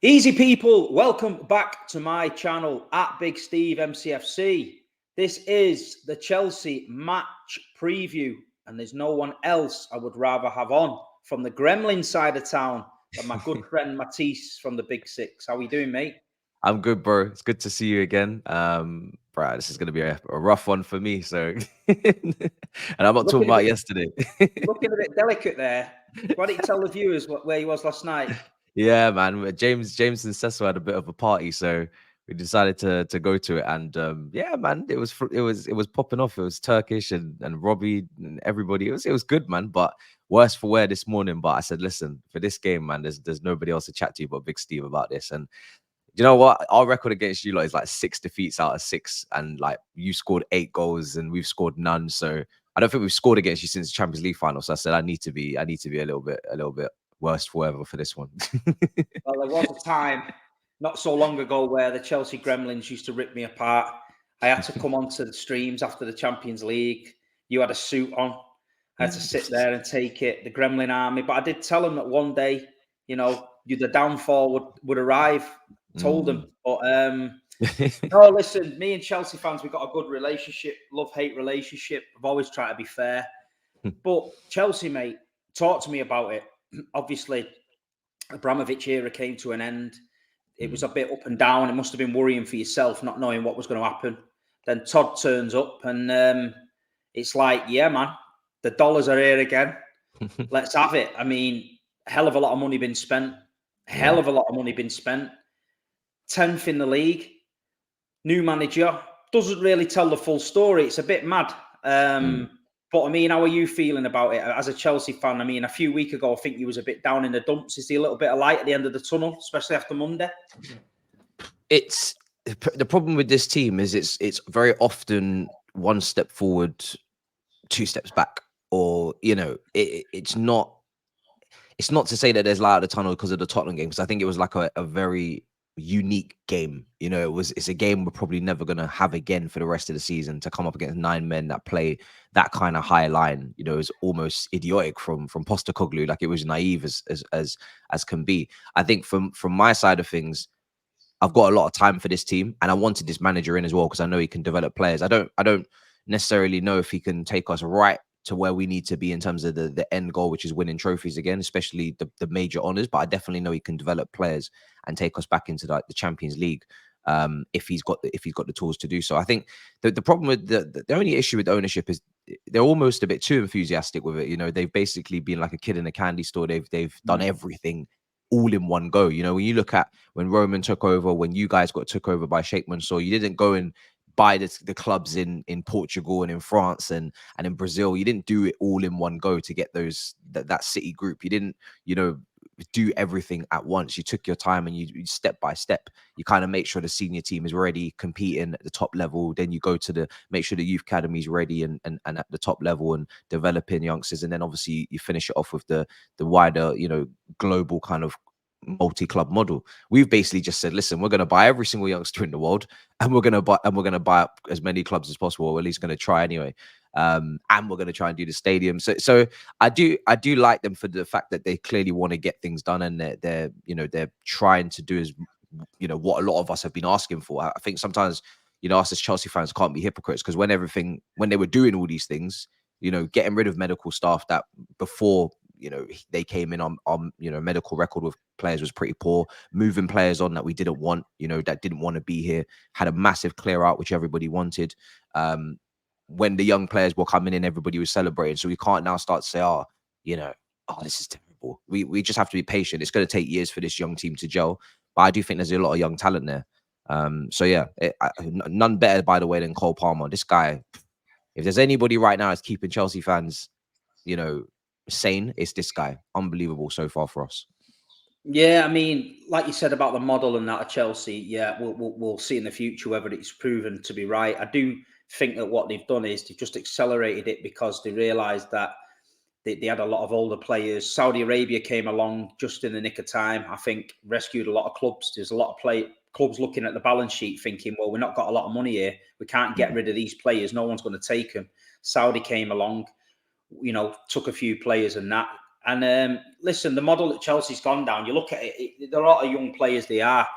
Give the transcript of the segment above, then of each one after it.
Easy people, welcome back to my channel at Big Steve MCFC. This is the Chelsea match preview, and there's no one else I would rather have on from the Gremlin side of town than my good friend Matisse from the Big Six. How are you doing, mate? I'm good, bro. It's good to see you again. Bro, this is gonna be a rough one for me. So, and I'm not talking Looking a about bit, yesterday. looking a bit delicate there. Why don't you tell the viewers where he was last night? Yeah, man. James and Cecil had a bit of a party, so we decided to go to it. And yeah, man, it was popping off. It was Turkish and Robbie and everybody. It was good, man. But worse for wear this morning. But I said, listen, for this game, man, there's nobody else to chat to but Big Steve about this. And you know what? Our record against you lot is like 6 defeats out of 6, and like you scored 8 goals and we've scored none. So I don't think we've scored against you since the Champions League final. So I said I need to be a little bit worse forever for this one. Well, there was a time not so long ago where the Chelsea Gremlins used to rip me apart. I had to come onto the streams after the Champions League. You had a suit on. I had to sit there and take it, the Gremlin army. But I did tell them that one day, the downfall would arrive. Told them. But no, listen, me and Chelsea fans, we've got a good relationship, love-hate relationship. I've always tried to be fair. But Chelsea, mate, talk to me about it. Obviously, Abramovich era came to an end. It was a bit up and down. It must have been worrying for yourself, not knowing what was going to happen. Then Todd turns up, and it's like, yeah, man, the dollars are here again. Let's have it. I mean, hell of a lot of money been spent. Hell of a lot of money been spent. 10th in the league. New manager. Doesn't really tell the full story. It's a bit mad. But I mean, how are you feeling about it as a Chelsea fan? I mean, a few weeks ago, I think you was a bit down in the dumps. Is there a little bit of light at the end of the tunnel, especially after Monday? It's the problem with this team is it's very often one step forward, 2 steps back, or it's not to say that there's light at the tunnel because of the Tottenham game, because I think it was like a very unique game. It's a game we're probably never gonna have again for the rest of the season. To come up against 9 men that play that kind of high line, is almost idiotic from Postecoglou. Like, it was naive as can be. I think from my side of things, I've got a lot of time for this team, and I wanted this manager in as well because I know he can develop players. I don't necessarily know if he can take us right to where we need to be in terms of the end goal, which is winning trophies again, especially the major honors. But I definitely know he can develop players and take us back into the Champions League, if he's got the tools to do so. I think the problem with the only issue with ownership is they're almost a bit too enthusiastic with it. They've basically been like a kid in a candy store. They've done everything all in one go. When you look at when Roman took over, when you guys got took over by Sheikh Mansour, you didn't go and buy the clubs in Portugal and in France and in Brazil. You didn't do it all in one go to get that City group. You didn't, do everything at once. You took your time and you step by step. You kind of make sure the senior team is ready, competing at the top level. Then you go to make sure the youth academy is ready and at the top level and developing youngsters. And then obviously you finish it off with the wider, global kind of multi-club model. We've basically just said, listen, we're going to buy every single youngster in the world, and we're going to buy up as many clubs as possible, or at least going to try anyway. And we're going to try and do the stadium. So I do like them for the fact that they clearly want to get things done, and they're trying to do what a lot of us have been asking for. I think sometimes us as Chelsea fans can't be hypocrites, because when they were doing all these things, getting rid of medical staff that before they came in on medical record with players was pretty poor, moving players on that we didn't want, that didn't want to be here, had a massive clear out which everybody wanted. When the young players were coming in, everybody was celebrating. So we can't now start to say, oh, this is terrible. We just have to be patient. It's going to take years for this young team to gel, but I do think there's a lot of young talent there. So yeah, none better, by the way, than Cole Palmer. This guy, if there's anybody right now that's keeping Chelsea fans sane, it's this guy. Unbelievable so far for us. Yeah, I mean, like you said about the model and that of Chelsea, yeah, we'll see in the future whether it's proven to be right. I do think that what they've done is they've just accelerated it because they realised that they had a lot of older players. Saudi Arabia came along just in the nick of time. I think rescued a lot of clubs. There's a lot of clubs looking at the balance sheet thinking, well, we've not got a lot of money here. We can't get rid of these players. No one's going to take them. Saudi came along, took a few players and that. And listen, the model that Chelsea's gone down, you look at it, there are a lot of young players they are.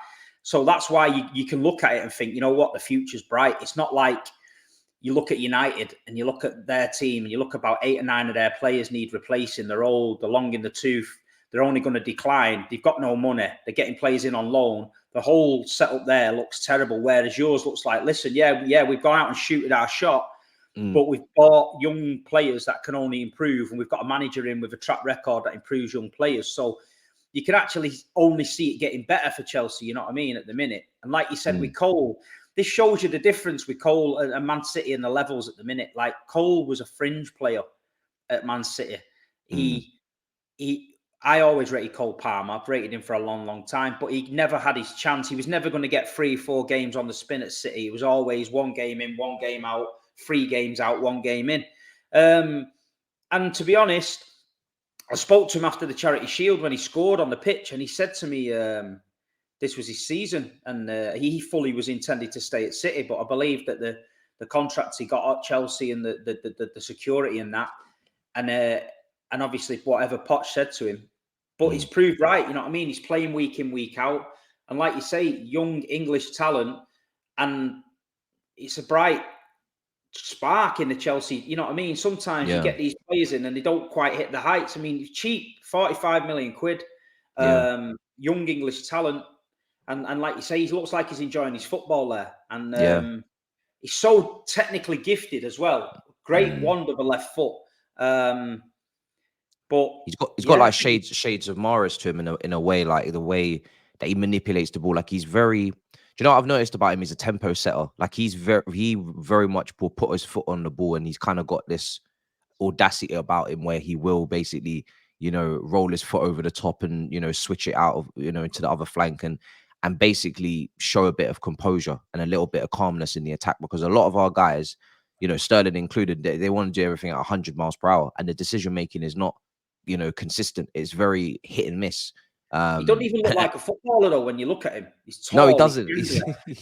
So that's why you can look at it and think, you know what, the future's bright. It's not like you look at United and you look at their team and you look about 8 or 9 of their players need replacing. They're old, they're long in the tooth. They're only going to decline. They've got no money. They're getting players in on loan. The whole setup there looks terrible, whereas yours looks like, listen, yeah, we've gone out and shooted our shot, but we've bought young players that can only improve, and we've got a manager in with a track record that improves young players. So you can actually only see it getting better for Chelsea, you know what I mean, at the minute. And like you said with Cole, this shows you the difference with Cole and Man City and the levels at the minute. Like, Cole was a fringe player at Man City. I always rated Cole Palmer. I've rated him for a long, long time, but he never had his chance. He was never going to get 3-4 games on the spin at City. It was always 1 game in, 1 game out, 3 games out, 1 game in. And to be honest, I spoke to him after the Charity Shield when he scored on the pitch, and he said to me, this was his season, and he fully was intended to stay at City, but I believe that the contracts he got at Chelsea and the security and that, and obviously whatever Poch said to him, but he's proved right, you know what I mean? He's playing week in, week out, and like you say, young English talent, and it's a bright spark in the Chelsea, you know what I mean? Sometimes you get these players in and they don't quite hit the heights. I mean, cheap, 45 million quid, young English talent, and like you say, he looks like he's enjoying his football there, and he's so technically gifted as well. Great wand of a left foot. But he's got like shades of Morris to him in a way, like the way that he manipulates the ball. Like, he's very. Do you know what I've noticed about him? He's a tempo setter. Like, he very much will put his foot on the ball, and he's kind of got this audacity about him where he will basically, roll his foot over the top and switch it out of into the other flank and basically show a bit of composure and a little bit of calmness in the attack, because a lot of our guys, Sterling included, they want to do everything at 100 miles per hour, and the decision making is not consistent. It's very hit and miss. He doesn't even look like a footballer though when you look at him. He's tall. No, he doesn't.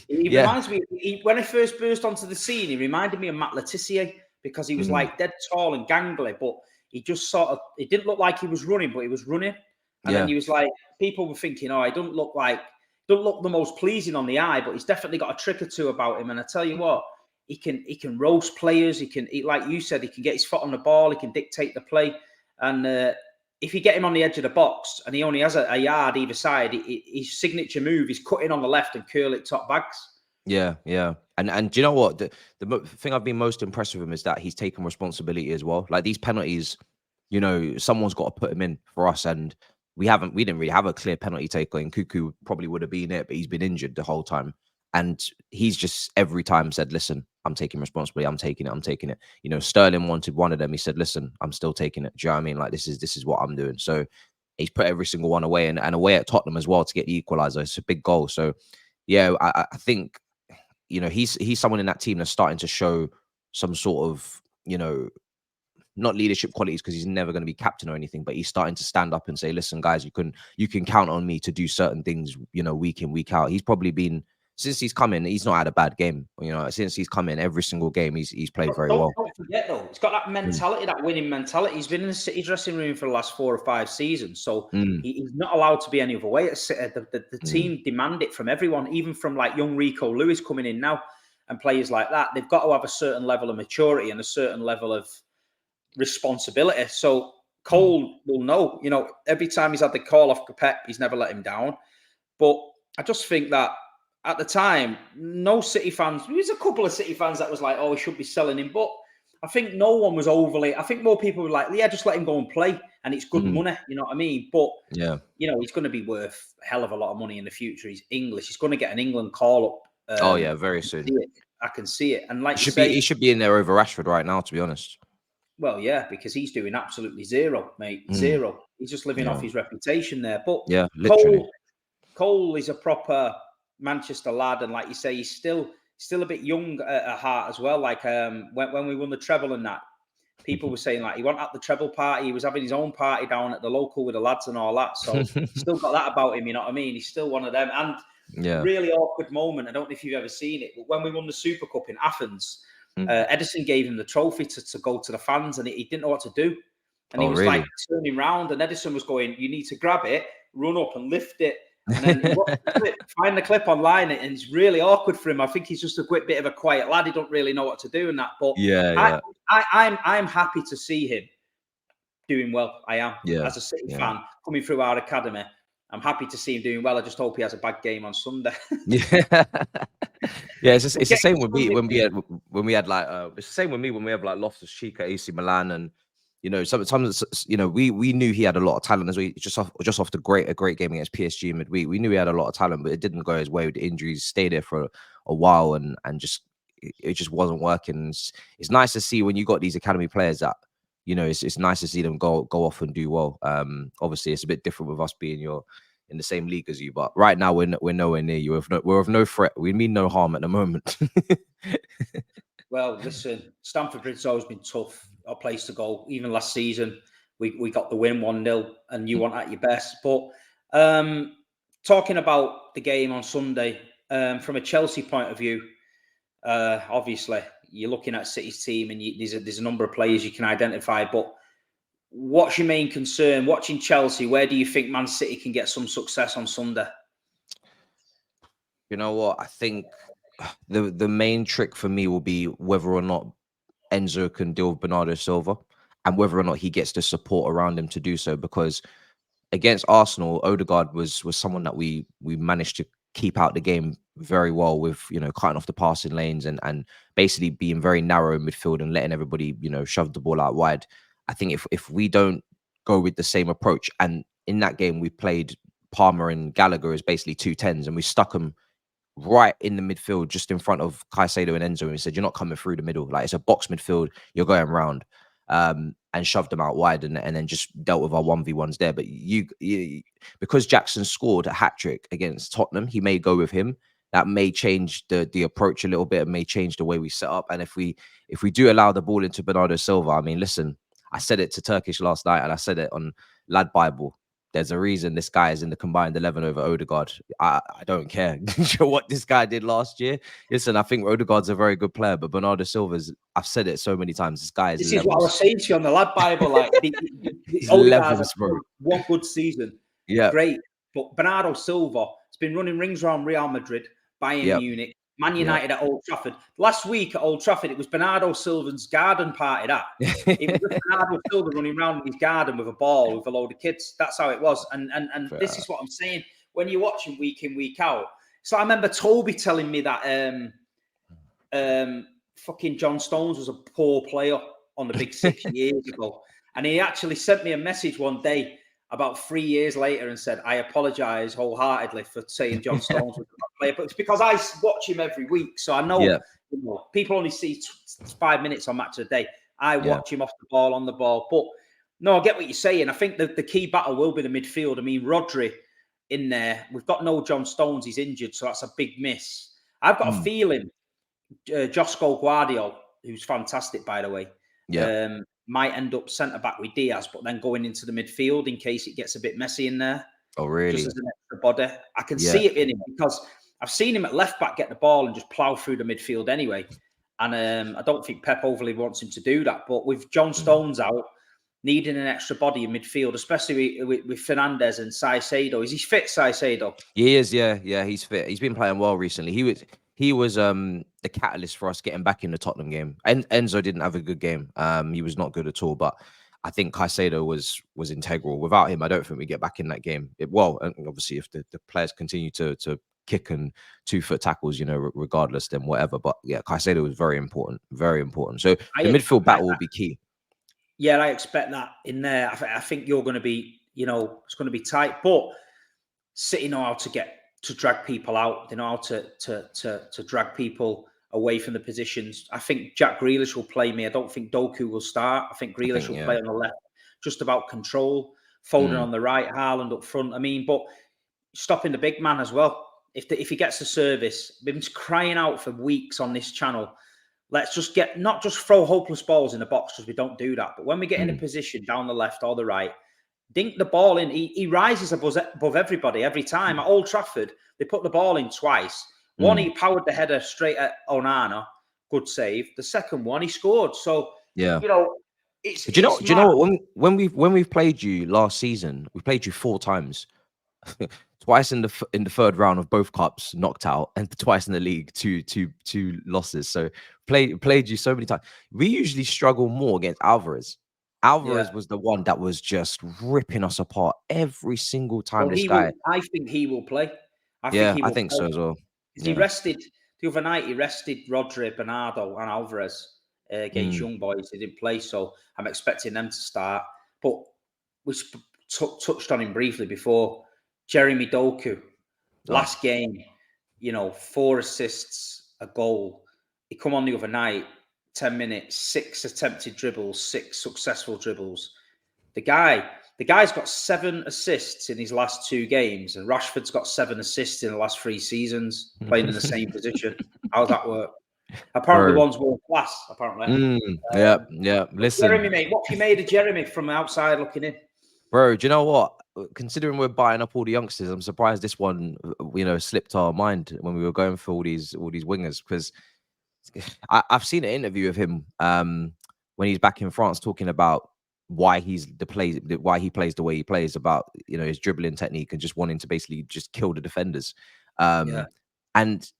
He reminds me, when I first burst onto the scene, he reminded me of Matt Letizia, because he was like dead tall and gangly, but he just it didn't look like he was running, but he was running. And then he was like, people were thinking, he don't look the most pleasing on the eye, but he's definitely got a trick or two about him. And I tell you what, he can roast players. Like you said, he can get his foot on the ball. He can dictate the play. And if you get him on the edge of the box and he only has a yard either side, his signature move is cut in on the left and curl it top bags. Yeah. And do you know what? The thing I've been most impressed with him is that he's taken responsibility as well. Like, these penalties, someone's got to put him in for us, and we didn't really have a clear penalty taker. And Cuckoo probably would have been it, but he's been injured the whole time. And he's just every time said, listen, I'm taking responsibility. I'm taking it. Sterling wanted one of them. He said, listen, I'm still taking it. Do you know what I mean? Like, this is what I'm doing. So he's put every single one away, and away at Tottenham as well to get the equaliser. It's a big goal. So yeah, I think, he's someone in that team that's starting to show some sort of, not leadership qualities, because he's never going to be captain or anything, but he's starting to stand up and say, listen, guys, you can count on me to do certain things, week in, week out. He's probably been, since he's come in, he's not had a bad game. Since he's come in, every single game, he's played very well. Don't forget though, he's got that mentality, that winning mentality. He's been in the City dressing room for the last 4 or 5 seasons, so he's not allowed to be any other way at City. The team demand it from everyone, even from like young Rico Lewis coming in now and players like that. They've got to have a certain level of maturity and a certain level of responsibility. So Cole will know, every time he's had the call off Pep, he's never let him down. But I just think that at the time, no City fans, there was a couple of City fans that was like, we should be selling him. But I think no one was overly, I think more people were like, just let him go and play. And it's good money, you know what I mean? But, he's going to be worth a hell of a lot of money in the future. He's English. He's going to get an England call up. Very soon. I can see it. And like he should be in there over Rashford right now, to be honest. Well, yeah, because he's doing absolutely zero, mate. Zero. He's just living off his reputation there. But literally. Cole is a proper Manchester lad, and like you say, he's still a bit young at heart as well. Like when we won the treble and that, people were saying like he wasn't at the treble party, he was having his own party down at the local with the lads and all that. So still got that about him, you know what I mean? He's still one of them. And really awkward moment. I don't know if you've ever seen it, but when we won the Super Cup in Athens, Edison gave him the trophy to go to the fans, and he didn't know what to do. And he Oh, was like really? turning round, and Edison was going, "You need to grab it, run up and lift it." And then he watched the clip, find the clip online, and it's really awkward for him. I think he's just a bit of a quiet lad. He don't really know what to do in that. But Yeah. I'm happy to see him doing well. I am, Yeah. as a City Yeah. fan coming through our academy. I'm happy to see him doing well. I just hope he has a bad game on Sunday. Yeah. Yeah, it's But the getting same with me Sunday, when we had like it's the same with me when we have like Loftus Cheek at AC Milan, and sometimes we knew he had a lot of talent as well. Just off a great game against PSG midweek. We knew he had a lot of talent, but it didn't go his way with the injuries. Stayed there for a while, and just it just wasn't working. It's nice to see when you got these academy players that it's nice to see them go off and do well. Obviously it's a bit different with us being in the same league as you, but right now we're nowhere near you. We're of no threat. We mean no harm at the moment. well, listen, Stamford Bridge's always been tough, a place to go. Even last season, we got the win 1-0, and you want at your best. But talking about the game on Sunday, from a Chelsea point of view, obviously you're looking at City's team, and there's a number of players you can identify. But what's your main concern watching Chelsea? Where do you think Man City can get some success on Sunday? You know what? I think the main trick for me will be whether or not Enzo can deal with Bernardo Silva, and whether or not he gets the support around him to do so. Because against Arsenal, Odegaard was someone that we managed to keep out the game very well with cutting off the passing lanes and basically being very narrow in midfield and letting everybody shove the ball out wide. I think if we don't go with the same approach, and in that game we played Palmer and Gallagher as basically 2 10s, and we stuck them right in the midfield, just in front of Caicedo and Enzo, and he said, "You're not coming through the middle. Like, it's a box midfield. You're going round." And shoved them out wide, and then just dealt with our 1v1s there. But because Jackson scored a hat trick against Tottenham, he may go with him. That may change the approach a little bit. It may change the way we set up. And if we do allow the ball into Bernardo Silva, I mean, listen, I said it to Turkish last night, and I said it on Lad Bible. There's a reason this guy is in the combined 11 over Odegaard. I don't care what this guy did last year. Listen, I think Odegaard's a very good player, but Bernardo Silva's, I've said it so many times, this guy is This is what I levels. was saying to you on the Lad Bible. Like, the He's Odegaard's levels, bro. one good season. Yeah. Great. But Bernardo Silva has been running rings around Real Madrid, Bayern Yep. Munich, Man United at Old Trafford. Last week at Old Trafford, it was Bernardo Silva's garden party, that. It was just Bernardo Silva running around in his garden with a ball with a load of kids. That's how it was. And this is what I'm saying. When you watch him week in, week out. So I remember Toby telling me that fucking John Stones was a poor player on the Big Six years ago. And he actually sent me a message one day about 3 years later and said, "I apologize wholeheartedly for saying John Stones was a bad player." But it's because I watch him every week. So I know, people only see 5 minutes on Match of the Day. I watch him off the ball, on the ball. But no, I get what you're saying. I think the key battle will be the midfield. I mean, Rodri in there. We've got no John Stones. He's injured. So that's a big miss. I've got a feeling Josko Guardiola, who's fantastic, by the way, might end up centre-back with Diaz, but then going into the midfield in case it gets a bit messy in there. Oh, really? Just as an extra body. I can see it in him because I've seen him at left-back get the ball and just plough through the midfield anyway. And I don't think Pep overly wants him to do that. But with John Stones out, needing an extra body in midfield, especially with Fernandez and Caicedo. Is he fit, Caicedo? He is, yeah, he's fit. He's been playing well recently. He was the catalyst for us getting back in the Tottenham game. And Enzo didn't have a good game. He was not good at all. But I think Caicedo was integral. Without him, I don't think we get back in that game. And obviously, if the players continue to kick and 2-foot tackles, regardless, then whatever. But yeah, Caicedo was very important, very important. So the midfield battle will be key. Yeah, I expect that in there. I think you're going to be, it's going to be tight. But City know how to drag people out. They know how to drag people away from the positions. I think Jack Grealish will play me. I don't think Doku will start. I think Grealish will play on the left, just about control. Foden on the right, Haaland up front. I mean, but stopping the big man as well. If he gets the service, we've been crying out for weeks on this channel. Let's just not just throw hopeless balls in the box, because we don't do that. But when we get in a position down the left or the right, dink the ball in. He rises above everybody every time. At Old Trafford, they put the ball in twice. One, he powered the header straight at Onana. Good save. The second one, he scored. So, It's Do you mad. know what? When we've played you last season, we played you 4 times. Twice in the third round of both cups, knocked out, and twice in the league, two losses. So played you so many times. We usually struggle more against Alvarez. Yeah. Alvarez was the one that was just ripping us apart every single time. Well, This he guy, will. I think he will play. I think yeah, he I will think play so as well. because he Yeah. rested the other night. He rested Rodri, Bernardo, and Alvarez against Mm, young boys. He didn't play, so I'm expecting them to start. But we touched on him briefly before. Jeremy Doku, oh. last game, 4 assists, a goal. He come on the other night, 10 minutes, 6 attempted dribbles, 6 successful dribbles. The guy's got 7 assists in his last 2 games, and Rashford's got 7 assists in the last 3 seasons playing in the same position. How's that work? Apparently, Bro. one's world class. Apparently, Yeah, yeah. but Listen, Jeremy, mate, what have you made of Jeremy from the outside looking in? bro, do you know what? Considering we're buying up all the youngsters, I'm surprised this one, slipped our mind when we were going for all these wingers. Because I've seen an interview of him when he's back in France talking about why he plays the way he plays, about his dribbling technique and just wanting to basically just kill the defenders. Yeah, Um, and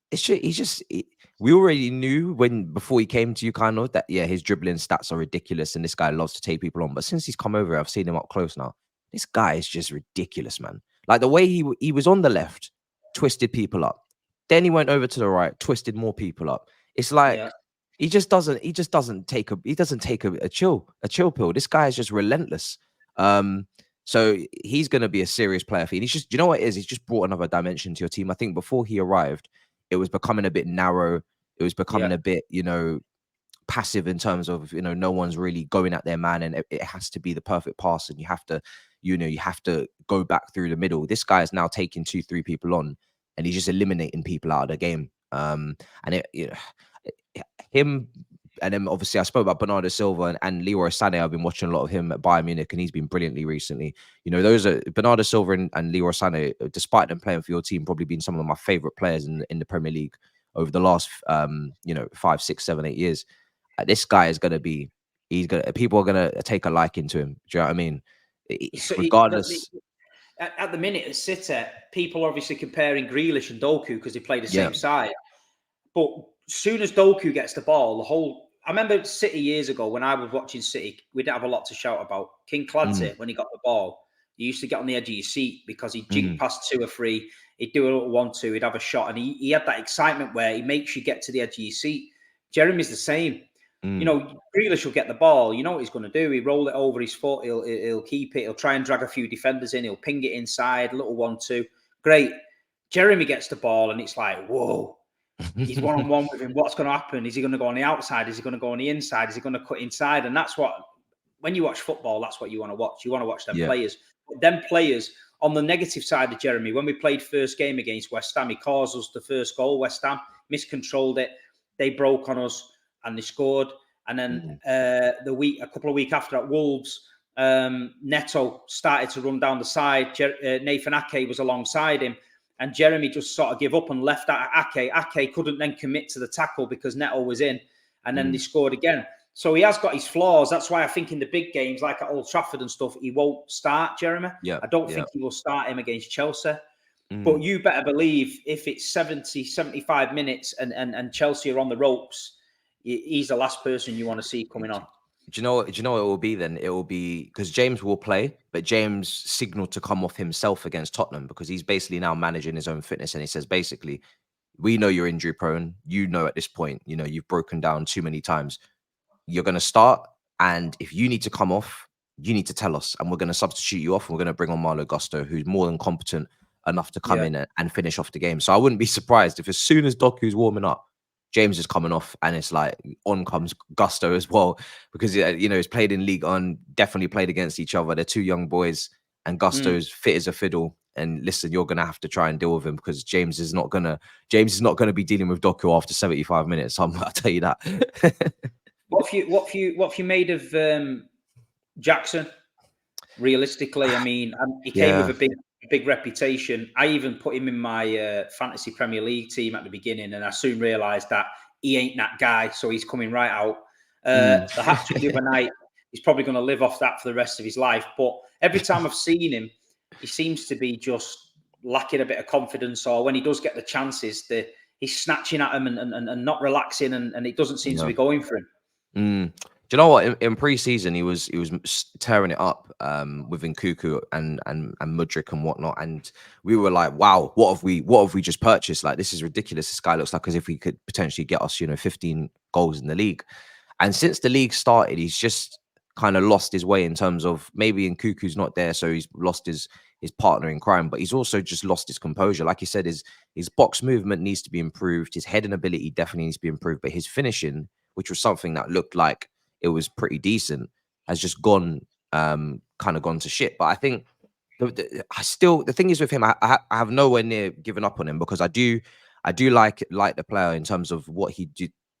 we already knew before he came to you kind of that, yeah, his dribbling stats are ridiculous and this guy loves to take people on. But since he's come over, I've seen him up close now. This guy is just ridiculous, man. Like the way he was on the left, twisted people up. Then he went over to the right, twisted more people up. It's yeah. like he doesn't take a chill pill. This guy is just relentless. So he's going to be a serious player for you. And he's just, you know what it is? He's just brought another dimension to your team. I think before he arrived, it was becoming a bit narrow. It was becoming Yeah. a bit, passive in terms of, no one's really going at their man, and it has to be the perfect pass, and you have to go back through the middle. This guy is now taking 2, 3 people on, and he's just eliminating people out of the game. And him, and then obviously I spoke about Bernardo Silva and Leroy Sané. I've been watching a lot of him at Bayern Munich, and he's been brilliantly recently. Those are Bernardo Silva and Leroy Sané, despite them playing for your team, probably been some of my favorite players in the Premier League over the last 5, 6, 7, 8 years. This guy is going to be, people are going to take a liking to him. Do you know what I mean? So Regardless. at the minute at City, people are obviously comparing Grealish and Doku because they play the Yeah. same side. But as soon as Doku gets the ball, I remember City years ago when I was watching City, we didn't have a lot to shout about. King Clancy, when he got the ball, he used to get on the edge of your seat because he'd jig past 2 or 3, he'd do a little 1-2, he'd have a shot, and he had that excitement where he makes you get to the edge of your seat. Jeremy's the same. Grealish will get the ball. You know what he's going to do? He roll it over his foot. He'll keep it. He'll try and drag a few defenders in. He'll ping it inside, a little 1-2. Great. Jeremy gets the ball, and it's like, whoa. He's one-on-one with him. What's going to happen? Is he going to go on the outside? Is he going to go on the inside? Is he going to cut inside? And that's what, when you watch football, that's what you want to watch. You want to watch them Yeah. players. But them players, on the negative side of Jeremy, when we played first game against West Ham, he caused us the first goal. West Ham miscontrolled it. They broke on us and they scored. And then a couple of weeks after at Wolves, Neto started to run down the side. Nathan Ake was alongside him. And Jeremy just sort of gave up and left Ake. Ake couldn't then commit to the tackle because Neto was in. And then they scored again. So he has got his flaws. That's why I think in the big games, like at Old Trafford and stuff, he won't start Jeremy. Yeah. I don't think he will start him against Chelsea. Mm. But you better believe if it's 70, 75 minutes and Chelsea are on the ropes, he's the last person you want to see coming on. Do you know what it will be then? It will be because James will play, but James signaled to come off himself against Tottenham because he's basically now managing his own fitness. And he says, basically, we know you're injury prone. At this point, you've broken down too many times. You're going to start. And if you need to come off, you need to tell us. And we're going to substitute you off. And we're going to bring on Malo Gusto, who's more than competent enough to come in and finish off the game. So I wouldn't be surprised if as soon as Doku's warming up, James is coming off, and it's like on comes Gusto as well, because he's played in League On, definitely played against each other. They're 2 young boys, and Gusto's fit as a fiddle. And listen, you're gonna have to try and deal with him because James is not gonna be dealing with Doku after 75 minutes. I'll tell you that. What have you made of Jackson? Realistically, I mean, he came with a big reputation. I even put him in my fantasy Premier League team at the beginning, and I soon realised that he ain't that guy. So he's coming right out. The hat trick the other night. he's probably going to live off that for the rest of his life. But every time I've seen him, he seems to be just lacking a bit of confidence, or when he does get the chances, he's snatching at them and not relaxing, and it doesn't seem to be going for him. Do you know what? In pre-season, he was tearing it up with Nkuku and Mudryk and whatnot, and we were like, "Wow, what have we just purchased? Like, this is ridiculous. This guy looks like as if he could potentially get us, 15 goals in the league." And since the league started, he's just kind of lost his way in terms of maybe Nkuku's not there, so he's lost his partner in crime, but he's also just lost his composure. Like you said, his box movement needs to be improved. His heading ability definitely needs to be improved, but his finishing, which was something that looked like it was pretty decent, has just gone kind of gone to shit. But I think the thing is with him, I have nowhere near given up on him, because I do like the player in terms of what he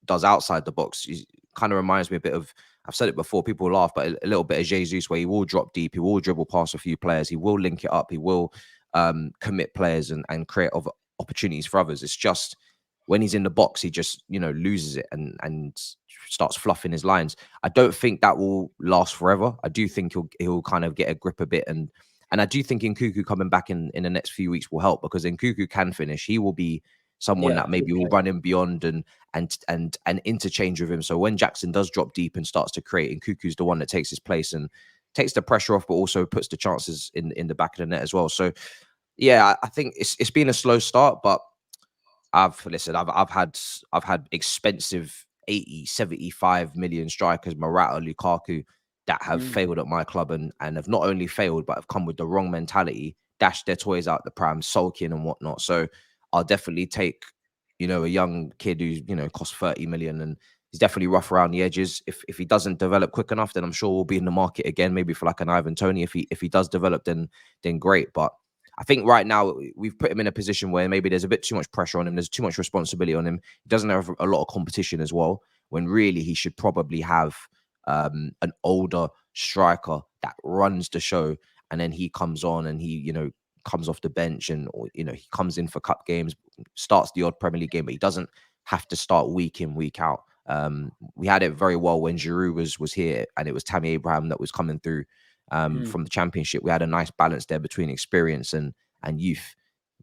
does outside the box. He kind of reminds me a bit of, I've said it before, people laugh, but a little bit of Jesus, where he will drop deep, he will dribble past a few players, he will link it up, he will commit players and create opportunities for others. It's just when he's in the box, he just loses it and starts fluffing his lines. I don't think that will last forever. I do think he'll kind of get a grip a bit, and I do think Nkuku coming back in the next few weeks will help, because Nkuku can finish. He will be someone that maybe will run him beyond and interchange with him. So when Jackson does drop deep and starts to create, Nkuku's the one that takes his place and takes the pressure off, but also puts the chances in the back of the net as well. So yeah, I think it's been a slow start, but I've had expensive 80, 75 million strikers, Morata, Lukaku, that have failed at my club and have not only failed, but have come with the wrong mentality, dashed their toys out the pram, sulking and whatnot. So I'll definitely take, a young kid who's, costs 30 million and he's definitely rough around the edges. If he doesn't develop quick enough, then I'm sure we'll be in the market again, maybe for like an Ivan Toney. If he does develop, then great. But I think right now we've put him in a position where maybe there's a bit too much pressure on him. There's too much responsibility on him. He doesn't have a lot of competition as well, when really he should probably have an older striker that runs the show. And then he comes on and he, comes off the bench and, he comes in for cup games, starts the odd Premier League game, but he doesn't have to start week in, week out. We had it very well when Giroud was here, and it was Tammy Abraham that was coming through from the Championship. We had a nice balance there between experience and youth.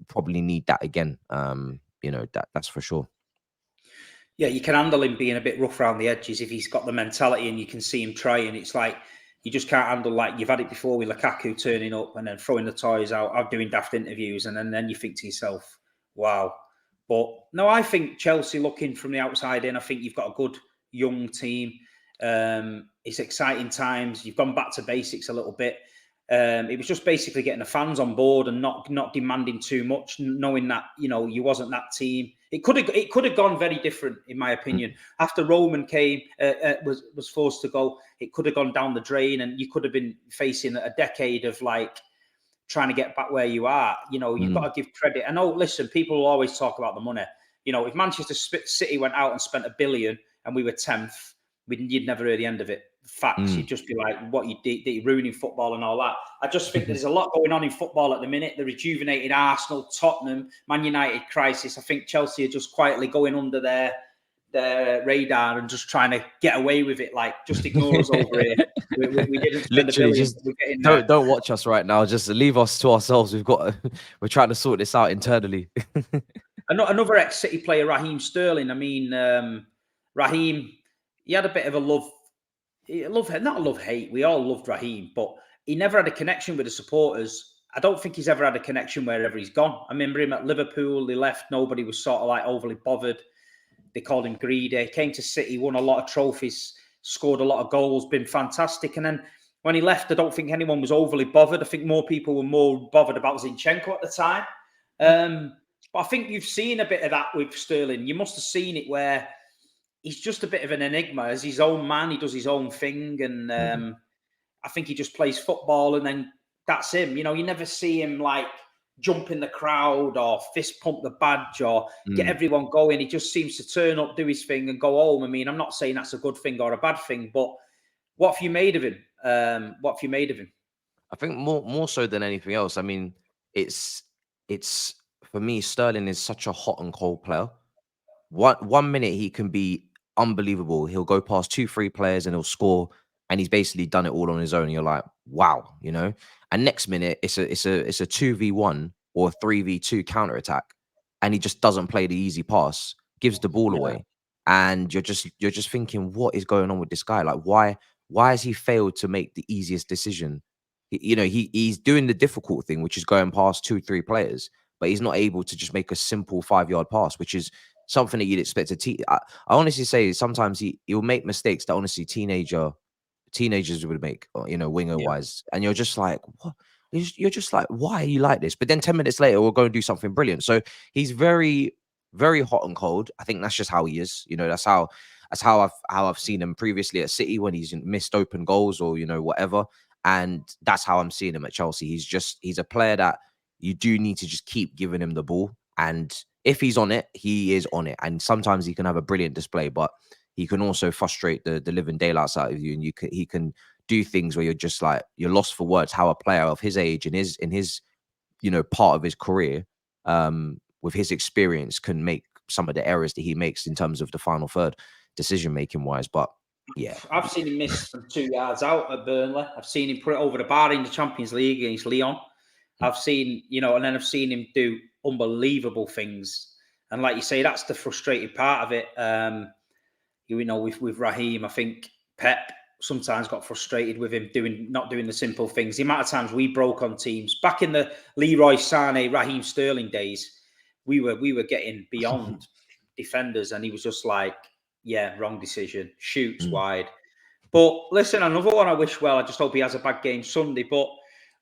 Probably need that again. That's for sure. Yeah, you can handle him being a bit rough around the edges if he's got the mentality and you can see him trying. It's like you just can't handle, like you've had it before with Lukaku turning up and then throwing the toys out, doing daft interviews, and then you think to yourself, wow. But no, I think Chelsea, looking from the outside in, I think you've got a good young team. It's exciting times. You've gone back to basics a little bit. It was just basically getting the fans on board and not demanding too much, knowing that you wasn't that team. It could have gone very different, in my opinion. After Roman came, was forced to go, it could have gone down the drain, and you could have been facing a decade of like trying to get back where you are. You've got to give credit. I know. Listen, people will always talk about the money. If Manchester City went out and spent $1 billion and we were 10th, you'd never hear the end of it. Facts. You'd just be like, what you did, you're ruining football and all that. I just think there's a lot going on in football at the minute. The rejuvenated Arsenal, Tottenham, Man United crisis. I think Chelsea are just quietly going under their radar and just trying to get away with it. Like, just ignore us over here. We didn't spend Literally, $1 billion. just don't watch us right now. Just leave us to ourselves. We're trying to sort this out internally. Another ex-City player, Raheem Sterling. I mean, Raheem, he had a bit of a not a love-hate. We all loved Raheem, but he never had a connection with the supporters. I don't think he's ever had a connection wherever he's gone. I remember him at Liverpool. He left. Nobody was sort of like overly bothered. They called him greedy. He came to City, won a lot of trophies, scored a lot of goals, been fantastic. And then when he left, I don't think anyone was overly bothered. I think more people were more bothered about Zinchenko at the time. But I think you've seen a bit of that with Sterling. You must have seen it where he's just a bit of an enigma. As his own man, he does his own thing. And I think he just plays football and then that's him. You never see him like jump in the crowd or fist pump the badge or get everyone going. He just seems to turn up, do his thing and go home. I mean, I'm not saying that's a good thing or a bad thing, but what have you made of him? I think more so than anything else. I mean, it's for me, Sterling is such a hot and cold player. One minute he can be unbelievable. He'll go past 2-3 players and he'll score and he's basically done it all on his own. And you're like, wow, you know. And next minute, it's a 2v1 or a 3v2 counter attack, and he just doesn't play the easy pass, gives the ball Yeah. away, and you're just thinking, what is going on with this guy? Like, why has he failed to make the easiest decision? He's doing the difficult thing, which is going past 2-3 players, but he's not able to just make a simple 5-yard pass, which is something that you'd expect I honestly say sometimes he'll make mistakes that honestly teenagers would make, winger Yeah. wise, and you're just like, what? You're just like, why are you like this? But then 10 minutes later, we'll go and do something brilliant. So he's very, very hot and cold. I think that's just how he is. That's how I've seen him previously at City when he's missed open goals or whatever. And that's how I'm seeing him at Chelsea. He's a player that you do need to just keep giving him the ball. And if he's on it, he is on it. And sometimes he can have a brilliant display, but he can also frustrate the living daylights out of you. And he can do things where you're just like, you're lost for words how a player of his age and in his part of his career, with his experience, can make some of the errors that he makes in terms of the final third decision making wise. But yeah, I've seen him miss from 2 yards out at Burnley. I've seen him put it over the bar in the Champions League against Lyon. I've seen, and then I've seen him do unbelievable things. And like you say, that's the frustrating part of it. With Raheem, I think Pep sometimes got frustrated with him not doing the simple things. The amount of times we broke on teams back in the Leroy Sané, Raheem Sterling days, we were getting beyond defenders, and he was just like, yeah, wrong decision, shoots wide. But listen, another one I wish well. I just hope he has a bad game Sunday. But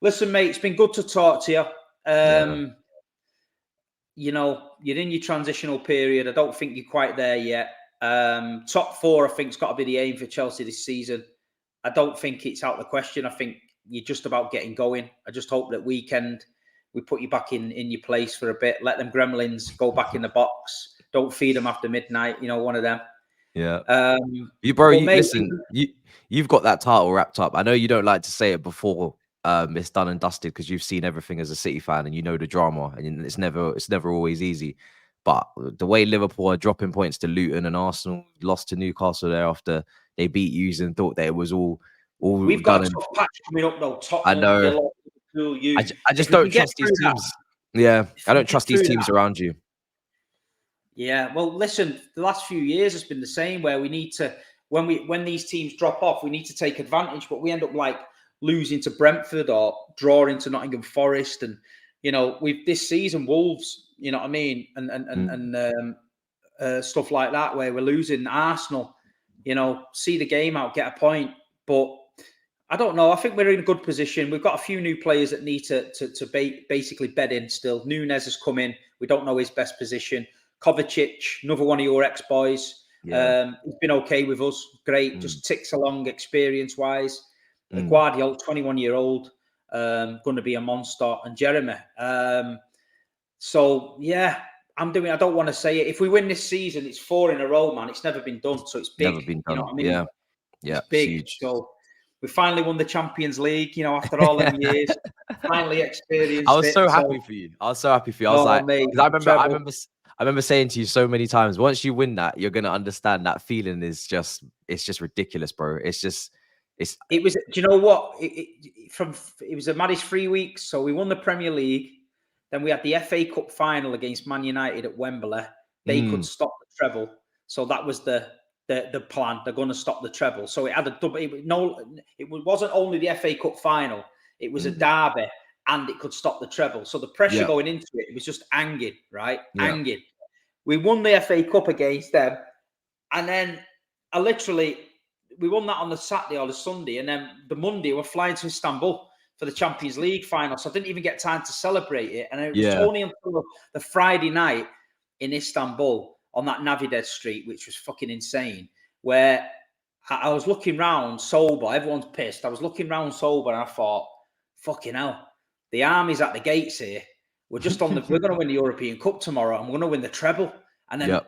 listen, mate, it's been good to talk to you. yeah, You're in your transitional period. I don't think you're quite there yet. Top 4, I think, has got to be the aim for Chelsea this season. I don't think it's out of the question. I think you're just about getting going. I just hope that weekend we put you back in your place for a bit. Let them gremlins go back in the box. Don't feed them after midnight. One of them. yeah. But mate, Listen, you've got that title wrapped up. I know you don't like to say it before it's done and dusted because you've seen everything as a City fan and you know the drama, and it's never always easy. But the way Liverpool are dropping points to Luton and Arsenal lost to Newcastle there after they beat you and thought that it was all we've done. got a tough patch coming up though. I Tottenham, know. Villa, Liverpool, you. I just If we don't can get trust these through that, teams. Yeah, if I we don't get trust these through teams that, around you. yeah, well, listen, the last few years has been the same where we need to, when these teams drop off, we need to take advantage, but we end up like losing to Brentford or drawing to Nottingham Forest. And, we've this season, Wolves, you know what I mean? And stuff like that, where we're losing Arsenal, see the game out, get a point. But I don't know. I think we're in a good position. We've got a few new players that need to basically bed in still. Nunes has come in. We don't know his best position. Kovacic, another one of your ex-boys. Yeah. He's been okay with us. Great. Just ticks along experience-wise. Mm. Guardiola, 21-year-old, going to be a monster. And Jeremy. So, yeah, I don't want to say it. If we win this season, it's 4 in a row, man. It's never been done. So it's big. Never been You know done. what I mean? Yeah. Yeah. It's It's big. huge. So we finally won the Champions League, after all them years. Finally I experienced was it. so happy for you. I was so happy for you. I was like, mate, because treble. I remember saying to you so many times, once you win that, you're gonna understand that feeling it's just ridiculous, bro. It was. Do you know what? It was a maddest 3 weeks. So we won the Premier League. Then we had the FA Cup final against Man United at Wembley. They could stop the treble. So that was the plan. They're going to stop the treble. So it had a double. It wasn't only the FA Cup final. It was a derby, and it could stop the treble. So the pressure going into it was just hanging, right? Yeah. Hanging. We won the FA Cup against them, and then we won that on the Saturday or the Sunday, and then the Monday we're flying to Istanbul for the Champions League final. So I didn't even get time to celebrate it, and it was only until the Friday night in Istanbul on that Navidad Street, which was fucking insane, where I was looking round sober. Everyone's pissed. I was looking round sober, and I thought, fucking hell, the army's at the gates here. We're going to win the European Cup tomorrow, and we're going to win the treble. And then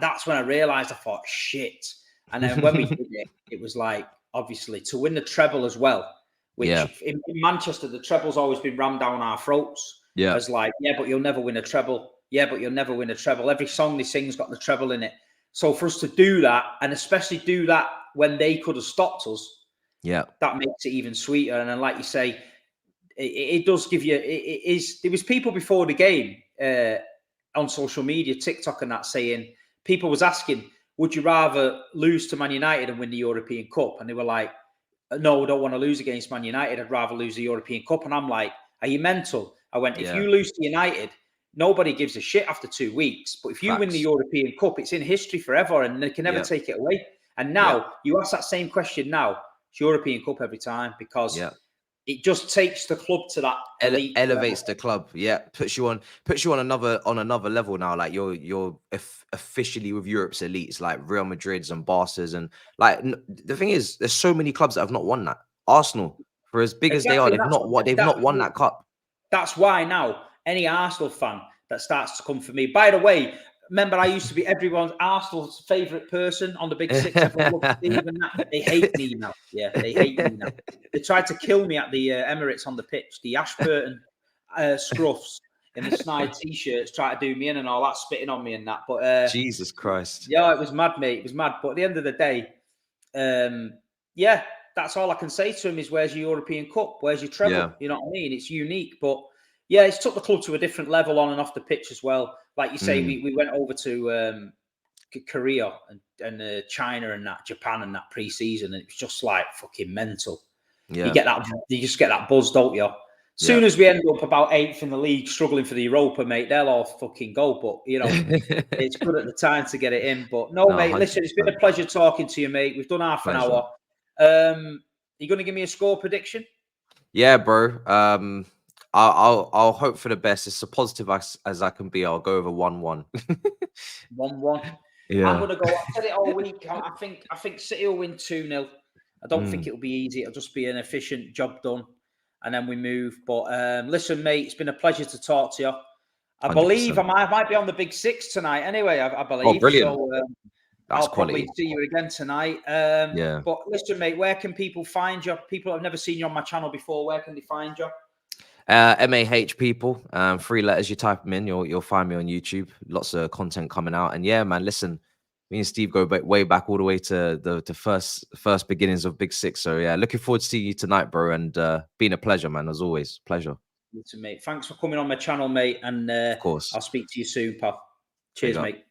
that's when I realised. I thought, shit. And then when we did it, it was like, obviously, to win the treble as well, which in Manchester, the treble's always been rammed down our throats. Yeah. As like, yeah, but you'll never win a treble. Yeah, but you'll never win a treble. Every song they sing's got the treble in it. So for us to do that, and especially do that when they could have stopped us, Yeah. That makes it even sweeter. And then, like you say, it does give you. It is. There was people before the game on social media, TikTok, and that saying people was asking, "Would you rather lose to Man United and win the European Cup?" And they were like, "No, I don't want to lose against Man United. I'd rather lose the European Cup." And I'm like, "Are you mental?" I went, "If you lose to United, nobody gives a shit after 2 weeks. But if you win the European Cup, it's in history forever, and they can never take it away." And now you ask that same question now. It's European Cup every time because it just takes the club to that elite elevates level. the club. Yeah, puts you on another level now. Like you're officially with Europe's elites, like Real Madrid's and Barca's, and like the thing is, there's so many clubs that have not won that. Arsenal, for as big as they are, Exactly. they've not won that cup. That's why now any Arsenal fan that starts to come for me. By the way, remember I used to be everyone's Arsenal's favourite person on the Big Six. Everyone loved Steve and that. They hate me now. Yeah, they hate me now. They tried to kill me at the Emirates on the pitch. The Ashburton scruffs in the snide t-shirts tried to do me in and all that, spitting on me and that. But Jesus Christ. yeah, it was mad, mate. It was mad. But at the end of the day, yeah, that's all I can say to him is, where's your European Cup? Where's your treble? Yeah. You know what I mean? It's unique. But yeah, it's took the club to a different level on and off the pitch as well. Like you say, we went over to Korea and China and that, Japan and that pre-season, and it was just like fucking mental. Yeah. You just get that buzz, don't you? Soon as we end up about 8th in the league, struggling for the Europa, mate, they'll all fucking go. But you know, it's good at the time to get it in. But no, mate, 100%. listen, it's been a pleasure talking to you, mate. We've done half an hour. You going to give me a score prediction? Yeah, bro. I'll hope for the best. It's as positive as I can be. I'll go over 1-1. 1-1. Yeah. I'm gonna go. I've said it all week. I think City will win 2-0. I don't think it'll be easy. It'll just be an efficient job done, and then we move. But listen, mate, it's been a pleasure to talk to you. I 100%. believe I might be on the Big Six tonight. Anyway, I believe. Oh, brilliant. So That's I'll probably quality. see you again tonight. Yeah. But listen, mate, where can people find you? People have never seen you on my channel before. Where can they find you? MAH people, 3 letters. You type them in, you'll find me on YouTube. Lots of content coming out. And yeah, man, listen, me and Steve go way back all the way to the first beginnings of Big Six. So yeah, looking forward to seeing you tonight, bro. And been a pleasure, man. As always, pleasure. Listen, mate. Thanks for coming on my channel, mate. And Of course. I'll speak to you soon, pal. Cheers, mate.